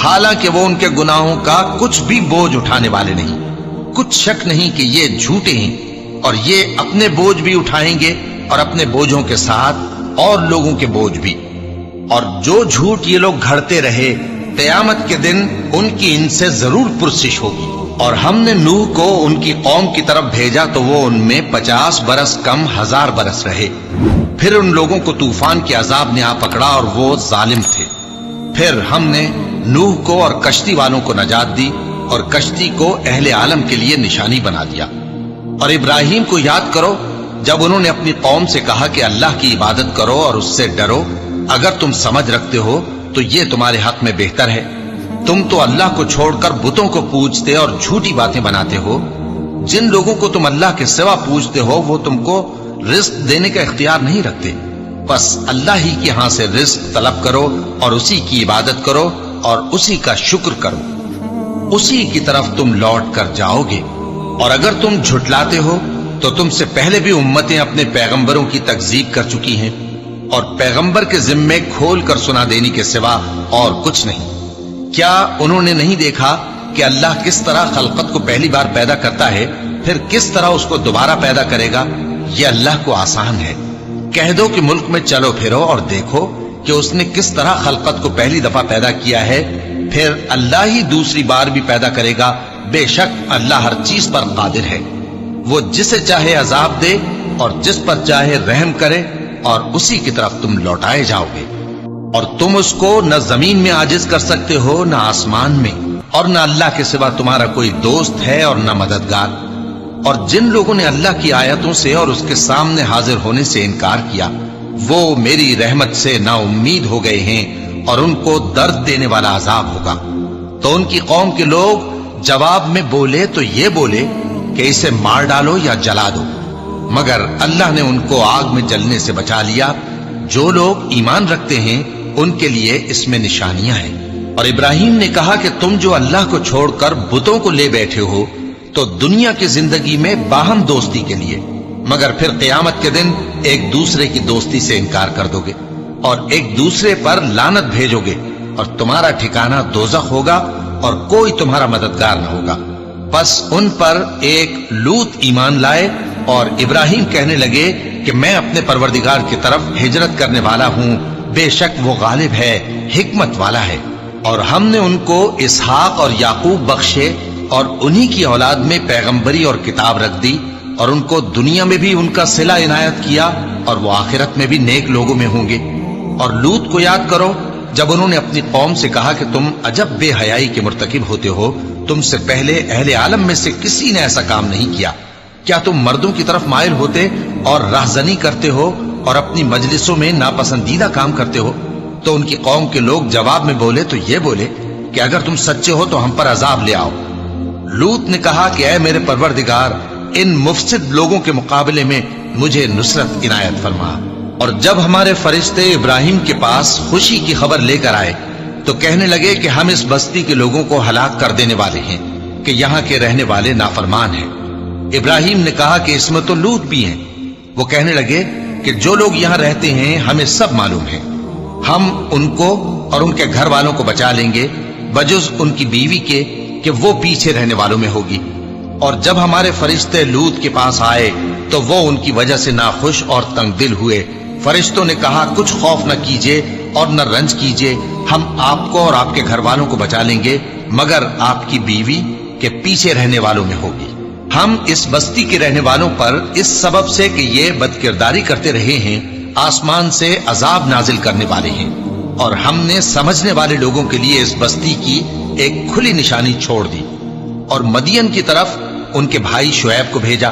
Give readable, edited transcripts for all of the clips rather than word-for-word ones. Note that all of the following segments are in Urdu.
حالانکہ وہ ان کے گناہوں کا کچھ بھی بوجھ اٹھانے والے نہیں۔ کچھ شک نہیں کہ یہ جھوٹے ہیں اور یہ اپنے بوجھ بھی اٹھائیں گے اور اپنے بوجھوں کے ساتھ اور لوگوں کے بوجھ بھی۔ اور جو جھوٹ یہ لوگ گھڑتے رہے، قیامت کے دن ان کی ان سے ضرور پرسش ہوگی۔ اور ہم نے نوح کو ان کی قوم کی طرف بھیجا تو وہ ان میں 50 برس کم 1000 برس رہے۔ پھر ان لوگوں کو طوفان کے عذاب نے آ پکڑا اور وہ ظالم تھے۔ پھر ہم نے نوح کو اور کشتی والوں کو نجات دی اور کشتی کو اہل عالم کے لیے نشانی بنا دیا۔ اور ابراہیم کو یاد کرو جب انہوں نے اپنی قوم سے کہا کہ اللہ کی عبادت کرو اور اس سے ڈرو، اگر تم سمجھ رکھتے ہو تو یہ تمہارے حق میں بہتر ہے۔ تم تو اللہ کو چھوڑ کر بتوں کو پوجتے اور جھوٹی باتیں بناتے ہو۔ جن لوگوں کو تم اللہ کے سوا پوجتے ہو وہ تم کو رزق دینے کا اختیار نہیں رکھتے، بس اللہ ہی کے ہاں سے رزق طلب کرو اور اسی کی عبادت کرو اور اسی کا شکر کرو، اسی کی طرف تم لوٹ کر جاؤ گے۔ اور اگر تم جھٹلاتے ہو تو تم سے پہلے بھی امتیں اپنے پیغمبروں کی تکذیب کر چکی ہیں، اور پیغمبر کے ذمے کھول کر سنا دینے کے سوا اور کچھ نہیں۔ کیا انہوں نے نہیں دیکھا کہ اللہ کس طرح خلقت کو پہلی بار پیدا کرتا ہے، پھر کس طرح اس کو دوبارہ پیدا کرے گا؟ یہ اللہ کو آسان ہے۔ کہہ دو کہ ملک میں چلو پھرو اور دیکھو کہ اس نے کس طرح خلقت کو پہلی دفعہ پیدا کیا ہے، پھر اللہ ہی دوسری بار بھی پیدا کرے گا۔ بے شک اللہ ہر چیز پر قادر ہے۔ وہ جسے چاہے عذاب دے اور جس پر چاہے رحم کرے، اور اسی کی طرف تم لوٹائے جاؤ گے۔ اور تم اس کو نہ زمین میں عاجز کر سکتے ہو نہ آسمان میں، اور نہ اللہ کے سوا تمہارا کوئی دوست ہے اور نہ مددگار۔ اور جن لوگوں نے اللہ کی آیتوں سے اور اس کے سامنے حاضر ہونے سے انکار کیا، وہ میری رحمت سے نا امید ہو گئے ہیں اور ان کو درد دینے والا عذاب ہوگا۔ تو ان کی قوم کے لوگ جواب میں بولے تو یہ بولے کہ اسے مار ڈالو یا جلا دو، مگر اللہ نے ان کو آگ میں جلنے سے بچا لیا۔ جو لوگ ایمان رکھتے ہیں ان کے لیے اس میں نشانیاں ہیں۔ اور ابراہیم نے کہا کہ تم جو اللہ کو چھوڑ کر بتوں کو لے بیٹھے ہو تو دنیا کی زندگی میں باہم دوستی کے لیے، مگر پھر قیامت کے دن ایک دوسرے کی دوستی سے انکار کر دو گے اور ایک دوسرے پر لعنت بھیجو گے، اور تمہارا ٹھکانہ دوزخ ہوگا اور کوئی تمہارا مددگار نہ ہوگا۔ پس ان پر ایک لوط ایمان لائے، اور ابراہیم کہنے لگے کہ میں اپنے پروردگار کی طرف ہجرت کرنے والا ہوں، بے شک وہ غالب ہے، حکمت والا ہے۔ اور ہم نے ان کو اسحاق اور یعقوب بخشے اور انہی کی اولاد میں پیغمبری اور کتاب رکھ دی، اور ان کو دنیا میں بھی ان کا صلہ عنایت کیا، اور وہ آخرت میں بھی نیک لوگوں میں ہوں گے۔ اور لوط کو یاد کرو جب انہوں نے اپنی قوم سے کہا کہ تم عجب بے حیائی کے مرتکب ہوتے ہو، تم سے پہلے اہل عالم میں سے کسی نے ایسا کام نہیں کیا۔ کیا تم مردوں کی طرف مائل ہوتے اور راہزنی کرتے ہو اور اپنی مجلسوں میں ناپسندیدہ کام کرتے ہو؟ تو ان کی قوم کے لوگ جواب میں بولے تو یہ بولے کہ اگر تم سچے ہو تو ہم پر عذاب لے آؤ۔ لوط نے کہا کہ اے میرے پروردگار، ان مفسد لوگوں کے مقابلے میں مجھے نصرت عنایت فرما۔ اور جب ہمارے فرشتے ابراہیم کے پاس خوشی کی خبر لے کر آئے تو کہنے لگے کہ ہم اس بستی کے لوگوں کو ہلاک کر دینے والے ہیں کہ یہاں کے رہنے والے نافرمان ہیں۔ ابراہیم نے کہا کہ اس میں تو لوط بھی ہیں۔ وہ کہنے لگے کہ جو لوگ یہاں رہتے ہیں ہمیں سب معلوم ہے، ہم ان کو اور ان کے گھر والوں کو بچا لیں گے، بجز ان کی بیوی کے کہ وہ پیچھے رہنے والوں میں ہوگی۔ اور جب ہمارے فرشتے لوط کے پاس آئے تو وہ ان کی وجہ سے ناخوش اور تنگ دل ہوئے۔ فرشتوں نے کہا کچھ خوف نہ کیجیے اور نہ رنج کیجیے، ہم آپ کو اور آپ کے گھر والوں کو بچا لیں گے، مگر آپ کی بیوی کے پیچھے رہنے والوں میں ہوگی۔ ہم اس بستی کے رہنے والوں پر اس سبب سے کہ یہ بدکرداری کرتے رہے ہیں آسمان سے عذاب نازل کرنے والے ہیں، اور ہم نے سمجھنے والے لوگوں کے لیے اس بستی کی ایک کھلی نشانی چھوڑ دی۔ اور مدین کی طرف ان کے بھائی شعیب کو بھیجا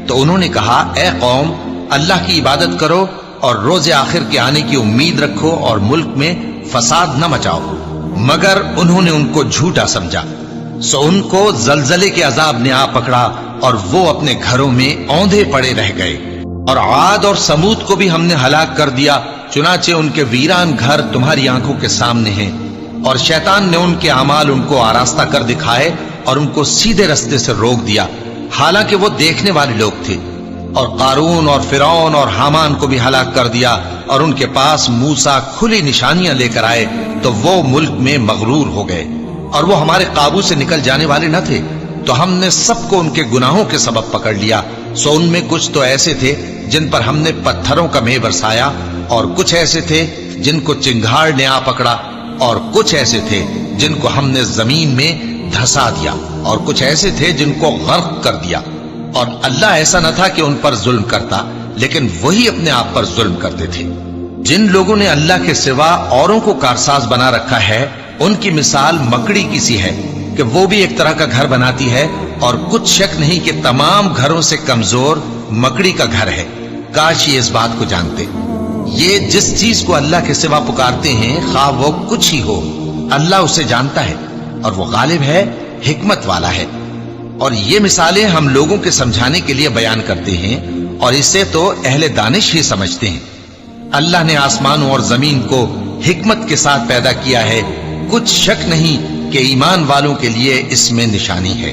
تو انہوں نے کہا اے قوم، اللہ کی عبادت کرو اور روز آخر کے آنے کی امید رکھو اور ملک میں فساد نہ مچاؤ، مگر انہوں نے ان کو جھوٹا سمجھا، سو ان کو زلزلے کے عذاب نے آ پکڑا اور وہ اپنے گھروں میں اوندھے پڑے رہ گئے۔ اور عاد اور سمود کو بھی ہم نے ہلاک کر دیا، چنانچہ ان کے ویران گھر تمہاری آنکھوں کے سامنے ہیں، اور شیطان نے ان کے اعمال ان کو آراستہ کر دکھائے اور ان کو سیدھے رستے سے روک دیا، حالانکہ وہ دیکھنے والے لوگ تھے۔ اور قارون اور فرعون اور حامان کو بھی ہلاک کر دیا، اور ان کے پاس موسیٰ کھلی نشانیاں لے کر آئے تو وہ ملک میں مغرور ہو گئے، اور وہ ہمارے قابو سے نکل جانے والے نہ تھے، تو ہم نے سب کو ان کے گناہوں کے سبب پکڑ لیا۔ سو ان میں کچھ تو ایسے تھے جن پر ہم نے پتھروں کا مے برسایا، اور کچھ ایسے تھے جن کو چنگھاڑ نے آ پکڑا، اور کچھ ایسے تھے جن کو ہم نے زمین میں دھسا دیا، اور کچھ ایسے تھے جن کو غرق کر دیا۔ اور اللہ ایسا نہ تھا کہ ان پر ظلم کرتا، لیکن وہی اپنے آپ پر ظلم کرتے تھے۔ جن لوگوں نے اللہ کے سوا اوروں کو کارساز بنا رکھا ہے، ان کی مثال مکڑی کی سی ہے کہ وہ بھی ایک طرح کا گھر بناتی ہے، اور کچھ شک نہیں کہ تمام گھروں سے کمزور مکڑی کا گھر ہے۔ کاش یہ اس بات کو جانتے۔ یہ جس چیز کو اللہ کے سوا پکارتے ہیں، خواہ وہ کچھ ہی ہو، اللہ اسے جانتا ہے، اور وہ غالب ہے، حکمت والا ہے۔ اور یہ مثالیں ہم لوگوں کے سمجھانے کے لیے بیان کرتے ہیں، اور اسے تو اہل دانش ہی سمجھتے ہیں۔ اللہ نے آسمانوں اور زمین کو حکمت کے ساتھ پیدا کیا ہے، کچھ شک نہیں کہ ایمان والوں کے لیے اس میں نشانی ہے۔